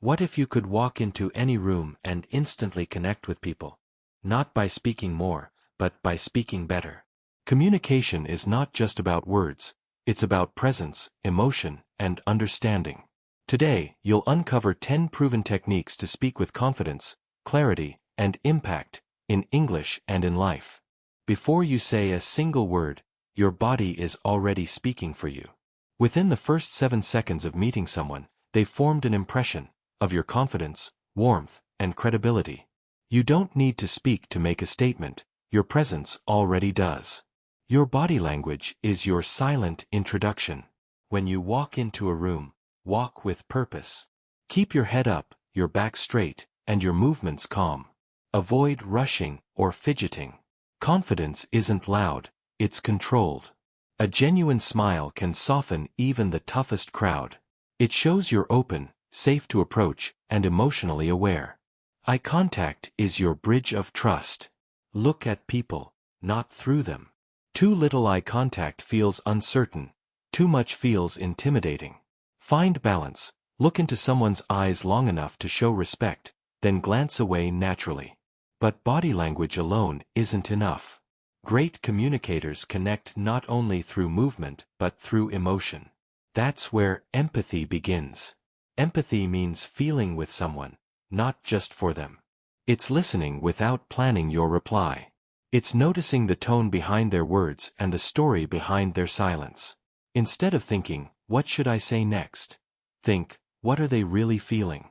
What if you could walk into any room and instantly connect with people? Not by speaking more, but by speaking better. Communication is not just about words, it's about presence, emotion, and understanding. Today, you'll uncover 10 proven techniques to speak with confidence, clarity, and impact, in English and in life. Before you say a single word, your body is already speaking for you. Within the first 7 seconds of meeting someone, they've formed an impression of your confidence, warmth, and credibility. You don't need to speak to make a statement, your presence already does. Your body language is your silent introduction. When you walk into a room, walk with purpose. Keep your head up, your back straight, and your movements calm. Avoid rushing or fidgeting. Confidence isn't loud, it's controlled. A genuine smile can soften even the toughest crowd. It shows you're open, safe to approach, and emotionally aware. Eye contact is your bridge of trust. Look at people, not through them. Too little eye contact feels uncertain, too much feels intimidating. Find balance, look into someone's eyes long enough to show respect, then glance away naturally. But body language alone isn't enough. Great communicators connect not only through movement but through emotion. That's where empathy begins. Empathy means feeling with someone, not just for them. It's listening without planning your reply. It's noticing the tone behind their words and the story behind their silence. Instead of thinking, what should I say next? Think, what are they really feeling?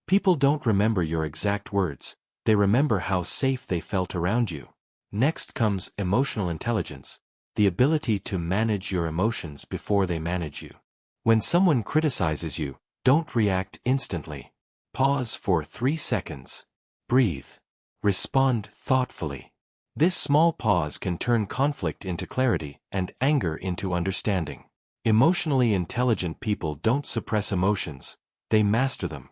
People don't remember your exact words, they remember how safe they felt around you. Next comes emotional intelligence, the ability to manage your emotions before they manage you. When someone criticizes you, don't react instantly. Pause for 3 seconds. Breathe. Respond thoughtfully. This small pause can turn conflict into clarity and anger into understanding. Emotionally intelligent people don't suppress emotions, they master them.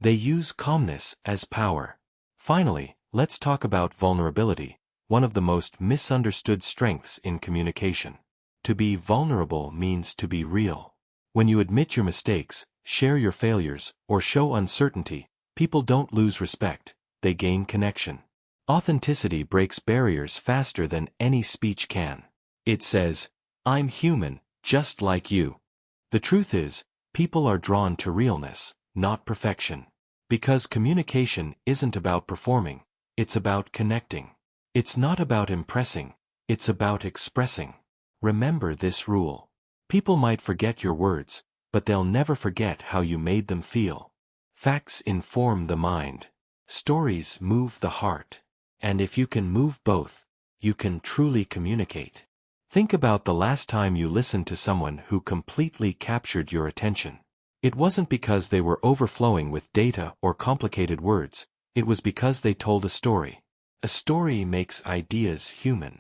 They use calmness as power. Finally, let's talk about vulnerability, one of the most misunderstood strengths in communication. To be vulnerable means to be real. When you admit your mistakes, share your failures, or show uncertainty, people don't lose respect, they gain connection. Authenticity breaks barriers faster than any speech can. It says, I'm human, just like you. The truth is, people are drawn to realness, not perfection. Because communication isn't about performing, it's about connecting. It's not about impressing, it's about expressing. Remember this rule. People might forget your words, but they'll never forget how you made them feel. Facts inform the mind. Stories move the heart. And if you can move both, you can truly communicate. Think about the last time you listened to someone who completely captured your attention. It wasn't because they were overflowing with data or complicated words, it was because they told a story. A story makes ideas human.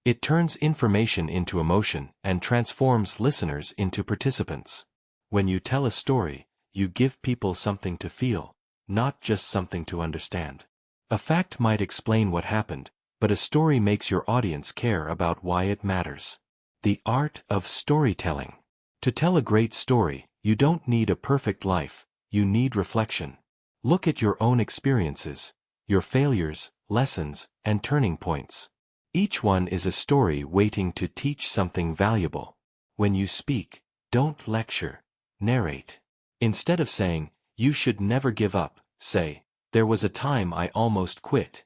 It turns information into emotion and transforms listeners into participants. When you tell a story, you give people something to feel, not just something to understand. A fact might explain what happened, but a story makes your audience care about why it matters. The art of storytelling. To tell a great story, you don't need a perfect life, you need reflection. Look at your own experiences, your failures, lessons, and turning points. Each one is a story waiting to teach something valuable. When you speak, don't lecture, narrate. Instead of saying, you should never give up, say, there was a time I almost quit.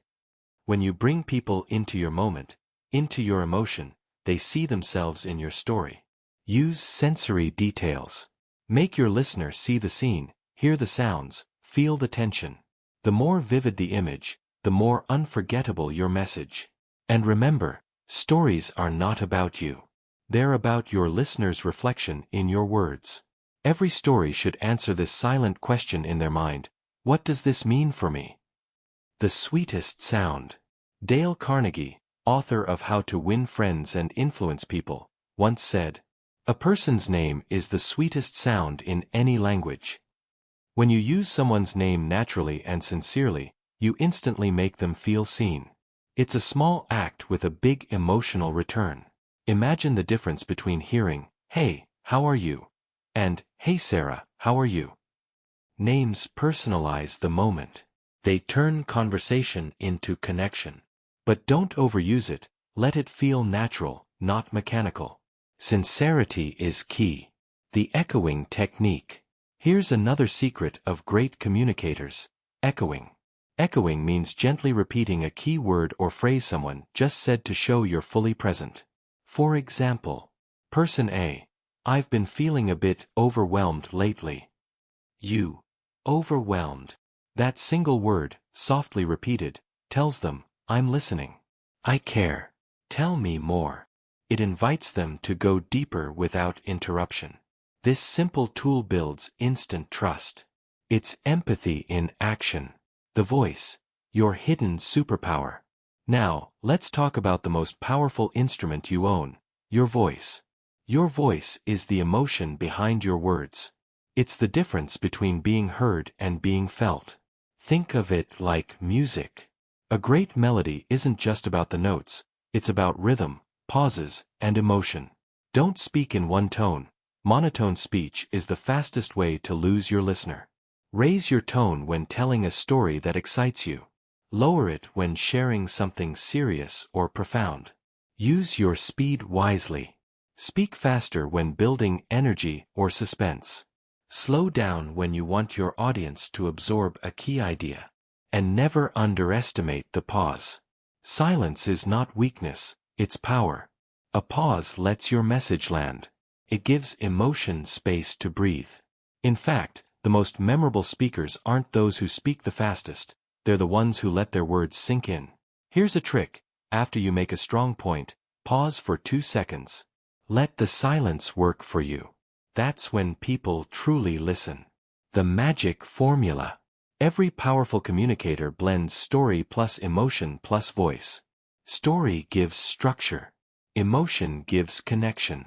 When you bring people into your moment, into your emotion, they see themselves in your story. Use sensory details. Make your listener see the scene, hear the sounds, feel the tension. The more vivid the image, the more unforgettable your message. And remember, stories are not about you. They're about your listener's reflection in your words. Every story should answer this silent question in their mind. What does this mean for me? The sweetest sound. Dale Carnegie, author of How to Win Friends and Influence People, once said, a person's name is the sweetest sound in any language. When you use someone's name naturally and sincerely, you instantly make them feel seen. It's a small act with a big emotional return. Imagine the difference between hearing, hey, how are you? And, hey Sarah, how are you? Names personalize the moment. They turn conversation into connection. But don't overuse it, let it feel natural, not mechanical. Sincerity is key. The echoing technique. Here's another secret of great communicators: echoing. Echoing means gently repeating a key word or phrase someone just said to show you're fully present. For example, Person A: I've been feeling a bit overwhelmed lately. You. Overwhelmed. That single word, softly repeated, tells them, I'm listening. I care. Tell me more. It invites them to go deeper without interruption. This simple tool builds instant trust. It's empathy in action. The voice, your hidden superpower. Now, let's talk about the most powerful instrument you own: your voice. Your voice is the emotion behind your words. It's the difference between being heard and being felt. Think of it like music. A great melody isn't just about the notes, it's about rhythm, pauses, and emotion. Don't speak in one tone. Monotone speech is the fastest way to lose your listener. Raise your tone when telling a story that excites you. Lower it when sharing something serious or profound. Use your speed wisely. Speak faster when building energy or suspense. Slow down when you want your audience to absorb a key idea. And never underestimate the pause. Silence is not weakness, it's power. A pause lets your message land. It gives emotion space to breathe. In fact, the most memorable speakers aren't those who speak the fastest, they're the ones who let their words sink in. Here's a trick: after you make a strong point, pause for 2 seconds. Let the silence work for you. That's when people truly listen. The magic formula. Every powerful communicator blends story plus emotion plus voice. Story gives structure. Emotion gives connection.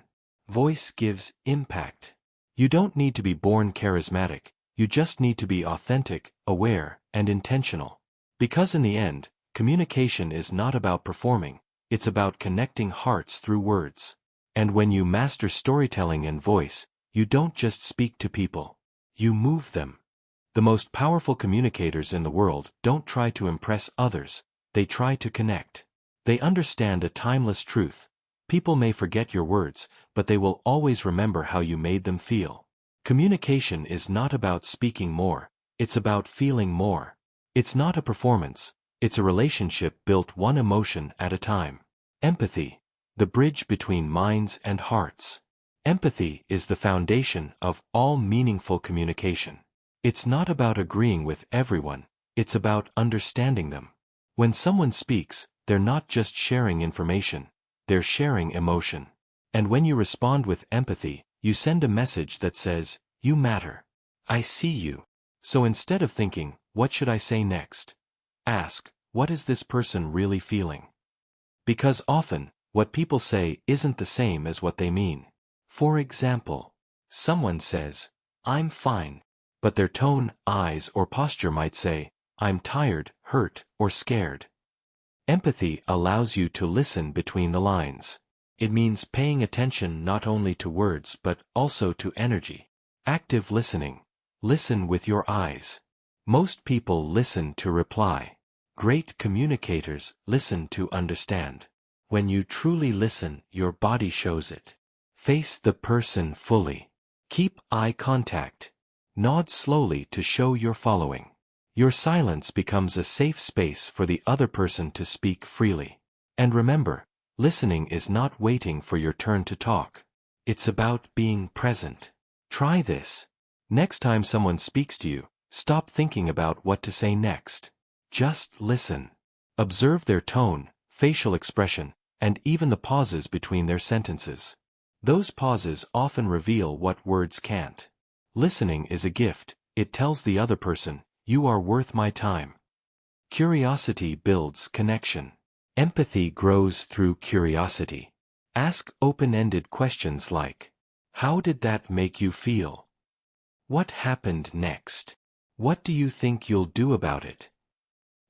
Voice gives impact. You don't need to be born charismatic, you just need to be authentic, aware, and intentional. Because in the end, communication is not about performing, it's about connecting hearts through words. And when you master storytelling and voice, you don't just speak to people, you move them. The most powerful communicators in the world don't try to impress others, they try to connect. They understand a timeless truth: people may forget your words, but they will always remember how you made them feel. Communication is not about speaking more, it's about feeling more. It's not a performance, it's a relationship built one emotion at a time. Empathy, the bridge between minds and hearts. Empathy is the foundation of all meaningful communication. It's not about agreeing with everyone, it's about understanding them. When someone speaks, they're not just sharing information, they're sharing emotion. And when you respond with empathy, you send a message that says, you matter. I see you. So instead of thinking, what should I say next? Ask, what is this person really feeling? Because often, what people say isn't the same as what they mean. For example, someone says, I'm fine, but their tone, eyes, or posture might say, I'm tired, hurt, or scared. Empathy allows you to listen between the lines. It means paying attention not only to words but also to energy. Active listening. Listen with your eyes. Most people listen to reply. Great communicators listen to understand. When you truly listen, your body shows it. Face the person fully. Keep eye contact. Nod slowly to show you're following. Your silence becomes a safe space for the other person to speak freely. And remember, listening is not waiting for your turn to talk. It's about being present. Try this. Next time someone speaks to you, stop thinking about what to say next. Just listen. Observe their tone, facial expression, and even the pauses between their sentences. Those pauses often reveal what words can't. Listening is a gift. It tells the other person, you are worth my time. Curiosity builds connection. Empathy grows through curiosity. Ask open-ended questions like, how did that make you feel? What happened next? What do you think you'll do about it?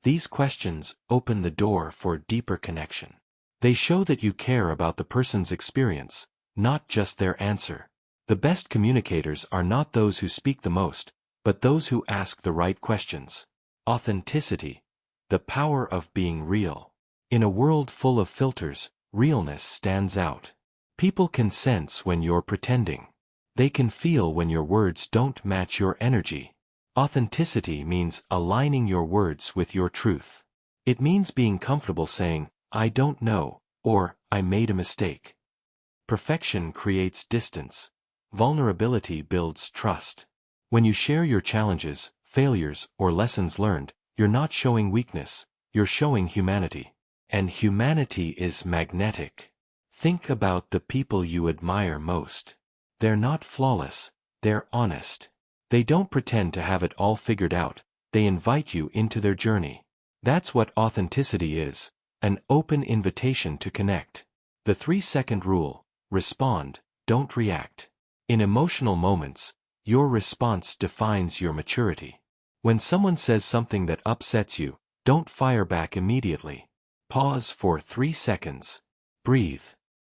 These questions open the door for deeper connection. They show that you care about the person's experience, not just their answer. The best communicators are not those who speak the most, but those who ask the right questions. Authenticity. The power of being real. In a world full of filters, realness stands out. People can sense when you're pretending. They can feel when your words don't match your energy. Authenticity means aligning your words with your truth. It means being comfortable saying, "I don't know," or "I made a mistake." Perfection creates distance. Vulnerability builds trust. When you share your challenges, failures, or lessons learned, you're not showing weakness, you're showing humanity. And humanity is magnetic. Think about the people you admire most. They're not flawless, they're honest. They don't pretend to have it all figured out, they invite you into their journey. That's what authenticity is, an open invitation to connect. The 3-second rule: respond, don't react. In emotional moments, your response defines your maturity. When someone says something that upsets you, don't fire back immediately. Pause for 3 seconds. Breathe.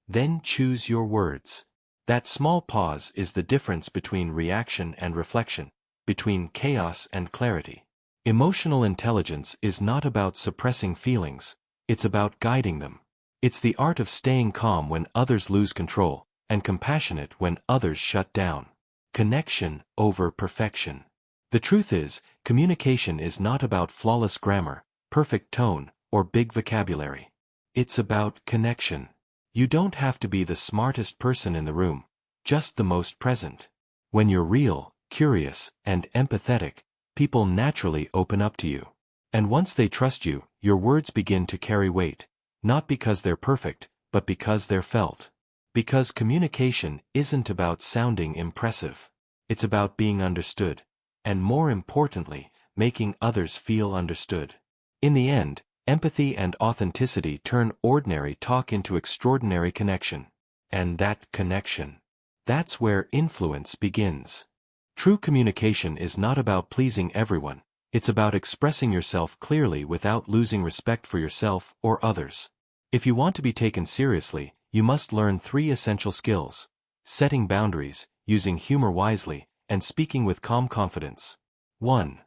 Then choose your words. That small pause is the difference between reaction and reflection, between chaos and clarity. Emotional intelligence is not about suppressing feelings, it's about guiding them. It's the art of staying calm when others lose control, and compassionate when others shut down. Connection over perfection. The truth is, communication is not about flawless grammar, perfect tone, or big vocabulary. It's about connection. You don't have to be the smartest person in the room, just the most present. When you're real, curious, and empathetic, people naturally open up to you. And once they trust you, your words begin to carry weight, not because they're perfect, but because they're felt. Because communication isn't about sounding impressive. It's about being understood. And more importantly, making others feel understood. In the end, empathy and authenticity turn ordinary talk into extraordinary connection. And that connection, that's where influence begins. True communication is not about pleasing everyone, it's about expressing yourself clearly without losing respect for yourself or others. If you want to be taken seriously, you must learn 3 essential skills: setting boundaries, using humor wisely, and speaking with calm confidence. 1.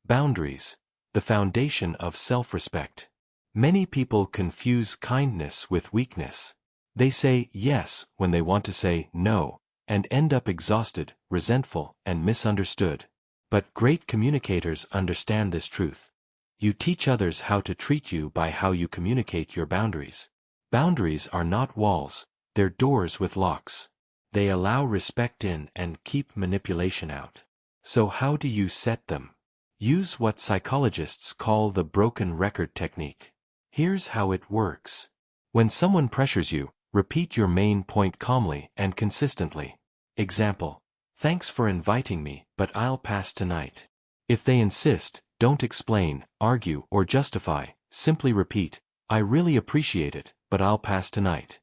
Boundaries. The foundation of self-respect. Many people confuse kindness with weakness. They say yes when they want to say no, and end up exhausted, resentful, and misunderstood. But great communicators understand this truth. You teach others how to treat you by how you communicate your boundaries. Boundaries are not walls, they're doors with locks. They allow respect in and keep manipulation out. So how do you set them? Use what psychologists call the broken record technique. Here's how it works. When someone pressures you, repeat your main point calmly and consistently. Example: "Thanks for inviting me, but I'll pass tonight." If they insist, don't explain, argue, or justify, simply repeat, "I really appreciate it, but I'll pass tonight."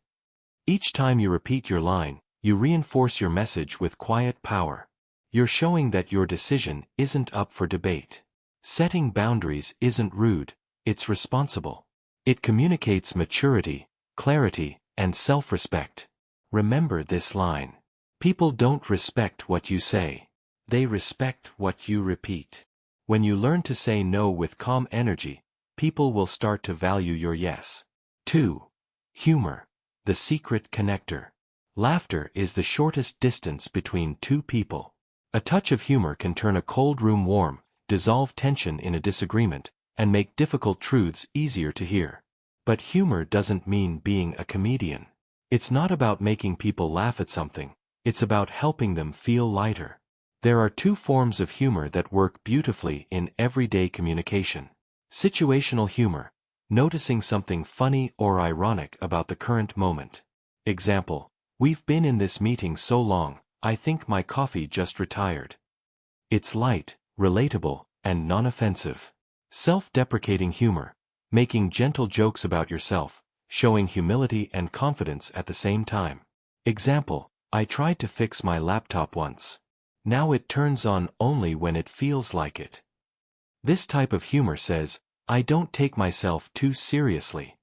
Each time you repeat your line, you reinforce your message with quiet power. You're showing that your decision isn't up for debate. Setting boundaries isn't rude, it's responsible. It communicates maturity, clarity, and self-respect. Remember this line. People don't respect what you say. They respect what you repeat. When you learn to say no with calm energy, people will start to value your yes. 2. Humor. The secret connector. Laughter is the shortest distance between two people. A touch of humor can turn a cold room warm, dissolve tension in a disagreement, and make difficult truths easier to hear. But humor doesn't mean being a comedian. It's not about making people laugh at something, it's about helping them feel lighter. There are 2 forms of humor that work beautifully in everyday communication. Situational humor, noticing something funny or ironic about the current moment. Example: "We've been in this meeting so long, I think my coffee just retired." It's light, relatable, and non-offensive. Self-deprecating humor, making gentle jokes about yourself, showing humility and confidence at the same time. Example: "I tried to fix my laptop once. Now it turns on only when it feels like it." This type of humor says, "I don't take myself too seriously."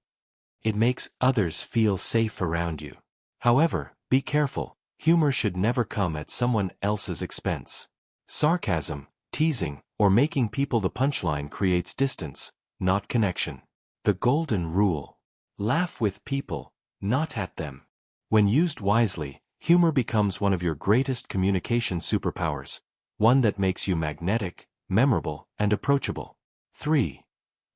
It makes others feel safe around you. However, be careful, humor should never come at someone else's expense. Sarcasm, Teasing, or making people the punchline creates distance, not connection. The golden rule. Laugh with people, not at them. When used wisely, humor becomes one of your greatest communication superpowers, one that makes you magnetic, memorable, and approachable. 3.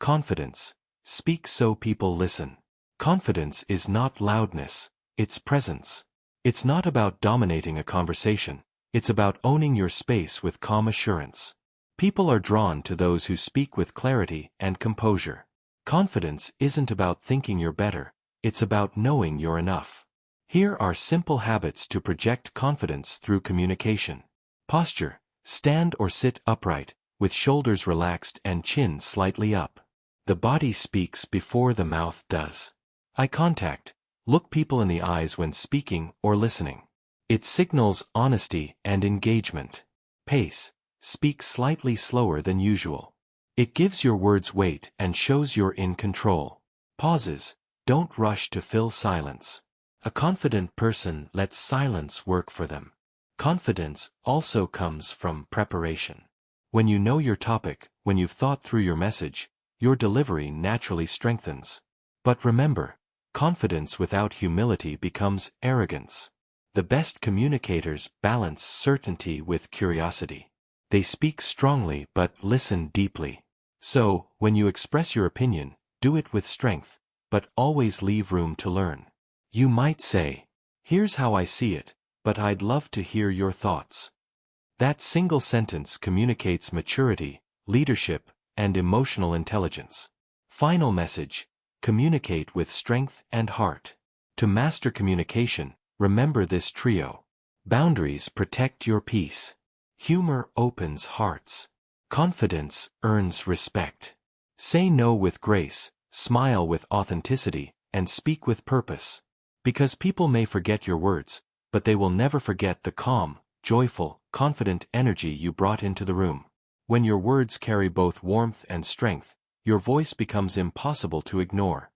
Confidence. Speak so people listen. Confidence is not loudness, it's presence. It's not about dominating a conversation, it's about owning your space with calm assurance. People are drawn to those who speak with clarity and composure. Confidence isn't about thinking you're better, it's about knowing you're enough. Here are simple habits to project confidence through communication. Posture. Stand or sit upright, with shoulders relaxed and chin slightly up. The body speaks before the mouth does. Eye contact. Look people in the eyes when speaking or listening. It signals honesty and engagement. Pace. Speak slightly slower than usual. It gives your words weight and shows you're in control. Pauses. Don't rush to fill silence. A confident person lets silence work for them. Confidence also comes from preparation. When you know your topic, when you've thought through your message, your delivery naturally strengthens. But remember, confidence without humility becomes arrogance. The best communicators balance certainty with curiosity. They speak strongly but listen deeply. So, when you express your opinion, do it with strength, but always leave room to learn. You might say, "Here's how I see it, but I'd love to hear your thoughts." That single sentence communicates maturity, leadership, and emotional intelligence. Final message: communicate with strength and heart. To master communication, remember this trio. Boundaries protect your peace. Humor opens hearts. Confidence earns respect. Say no with grace, smile with authenticity, and speak with purpose. Because people may forget your words, but they will never forget the calm, joyful, confident energy you brought into the room. When your words carry both warmth and strength, your voice becomes impossible to ignore.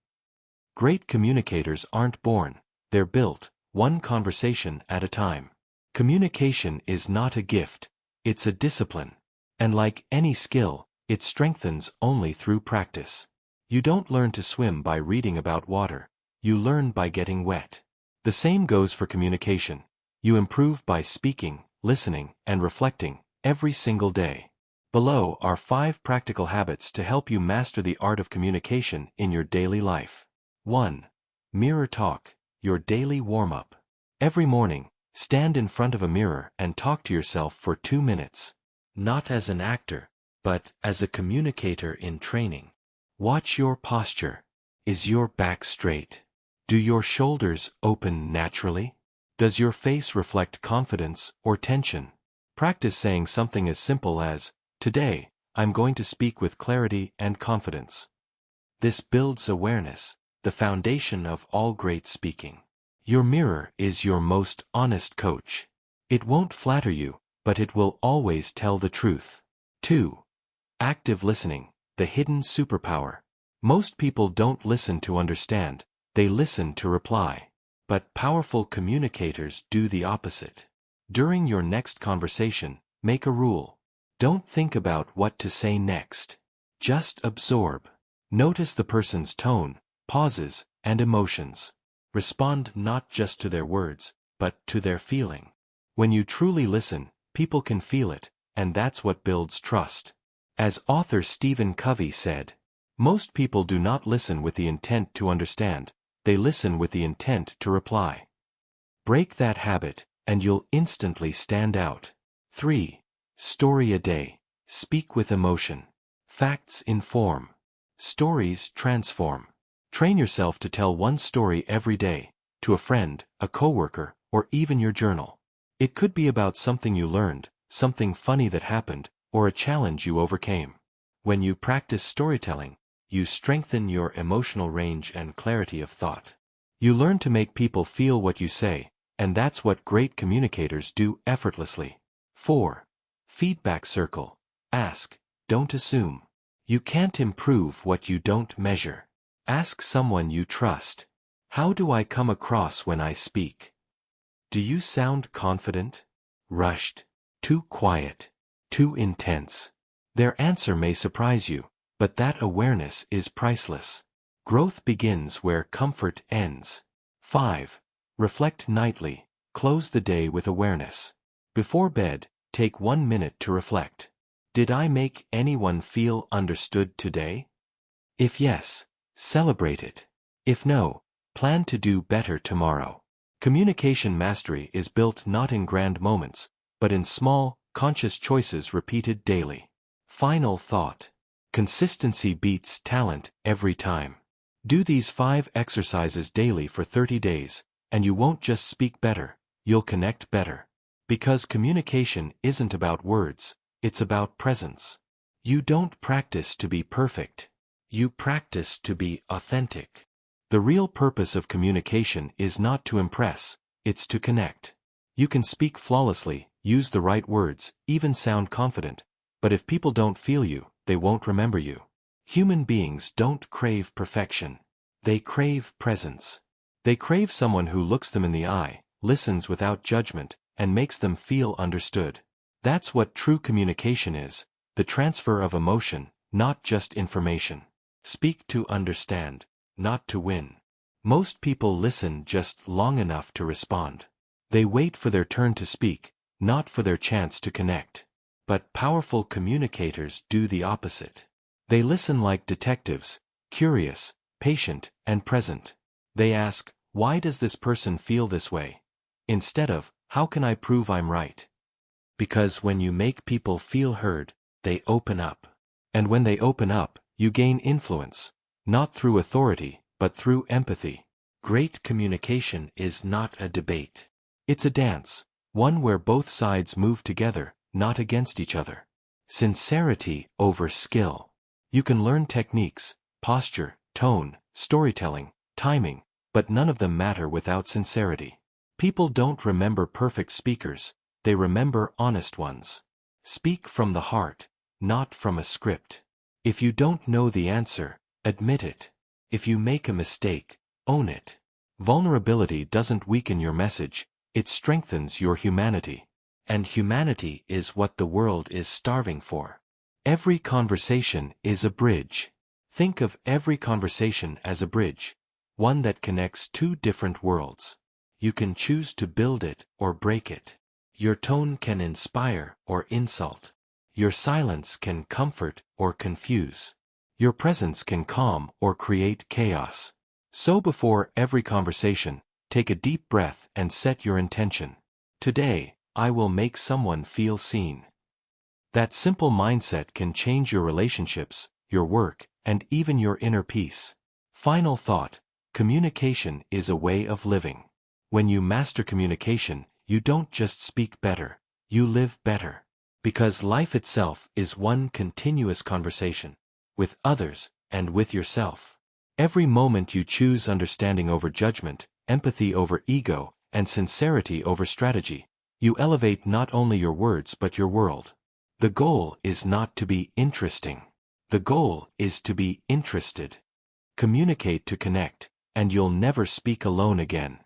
Great communicators aren't born, they're built, one conversation at a time. Communication is not a gift, it's a discipline. And like any skill, it strengthens only through practice. You don't learn to swim by reading about water, you learn by getting wet. The same goes for communication. You improve by speaking, listening, and reflecting, every single day. Below are 5 practical habits to help you master the art of communication in your daily life. 1. Mirror talk, your daily warm-up. Every morning, stand in front of a mirror and talk to yourself for 2 minutes. Not as an actor, but as a communicator in training. Watch your posture. Is your back straight? Do your shoulders open naturally? Does your face reflect confidence or tension? Practice saying something as simple as, "Today, I'm going to speak with clarity and confidence." This builds awareness, the foundation of all great speaking. Your mirror is your most honest coach. It won't flatter you, but it will always tell the truth. 2. Active listening, the hidden superpower. Most people don't listen to understand, they listen to reply. But powerful communicators do the opposite. During your next conversation, make a rule. Don't think about what to say next. Just absorb. Notice the person's tone, pauses, and emotions. Respond not just to their words, but to their feeling. When you truly listen, people can feel it, and that's what builds trust. As author Stephen Covey said, most people do not listen with the intent to understand, they listen with the intent to reply. Break that habit, and you'll instantly stand out. 3. Story a day. Speak with emotion. Facts inform. Stories transform. Train yourself to tell one story every day, to a friend, a coworker, or even your journal. It could be about something you learned, something funny that happened, or a challenge you overcame. When you practice storytelling, you strengthen your emotional range and clarity of thought. You learn to make people feel what you say, and that's what great communicators do effortlessly. 4. Feedback circle. Ask, don't assume. You can't improve what you don't measure. Ask someone you trust. How do I come across when I speak? Do you sound confident? Rushed? Too quiet? too intense. Their answer may surprise you, but that awareness is priceless. Growth begins where comfort ends. 5. Reflect nightly. Close the day with awareness. Before bed, take 1 minute to reflect. Did I make anyone feel understood today? If yes, celebrate it. If no, plan to do better tomorrow. Communication mastery is built not in grand moments, but in small, conscious choices repeated daily. Final thought. Consistency beats talent every time. Do these 5 exercises daily for 30 days, and you won't just speak better, you'll connect better. Because communication isn't about words, it's about presence. You don't practice to be perfect. You practice to be authentic. The real purpose of communication is not to impress, it's to connect. You can speak flawlessly, use the right words, even sound confident, but if people don't feel you, they won't remember you. Human beings don't crave perfection. They crave presence. They crave someone who looks them in the eye, listens without judgment, and makes them feel understood. That's what true communication is, the transfer of emotion, not just information. Speak to understand, not to win. Most people listen just long enough to respond. They wait for their turn to speak, not for their chance to connect. But powerful communicators do the opposite. They listen like detectives, curious, patient, and present. They ask, why does this person feel this way? Instead of, how can I prove I'm right? Because when you make people feel heard, they open up. And when they open up, you gain influence, not through authority, but through empathy. Great communication is not a debate. It's a dance, one where both sides move together, not against each other. Sincerity over skill. You can learn techniques, posture, tone, storytelling, timing, but none of them matter without sincerity. People don't remember perfect speakers, they remember honest ones. Speak from the heart, not from a script. If you don't know the answer, admit it. If you make a mistake, own it. Vulnerability doesn't weaken your message, it strengthens your humanity. And humanity is what the world is starving for. Every conversation is a bridge. Think of every conversation as a bridge, one that connects 2 different worlds. You can choose to build it or break it. Your tone can inspire or insult. Your silence can comfort or confuse. Your presence can calm or create chaos. So before every conversation, take a deep breath and set your intention. Today, I will make someone feel seen. That simple mindset can change your relationships, your work, and even your inner peace. Final thought, communication is a way of living. When you master communication, you don't just speak better, you live better. Because life itself is one continuous conversation, with others, and with yourself. Every moment you choose understanding over judgment, empathy over ego, and sincerity over strategy, you elevate not only your words but your world. The goal is not to be interesting. The goal is to be interested. Communicate to connect, and you'll never speak alone again.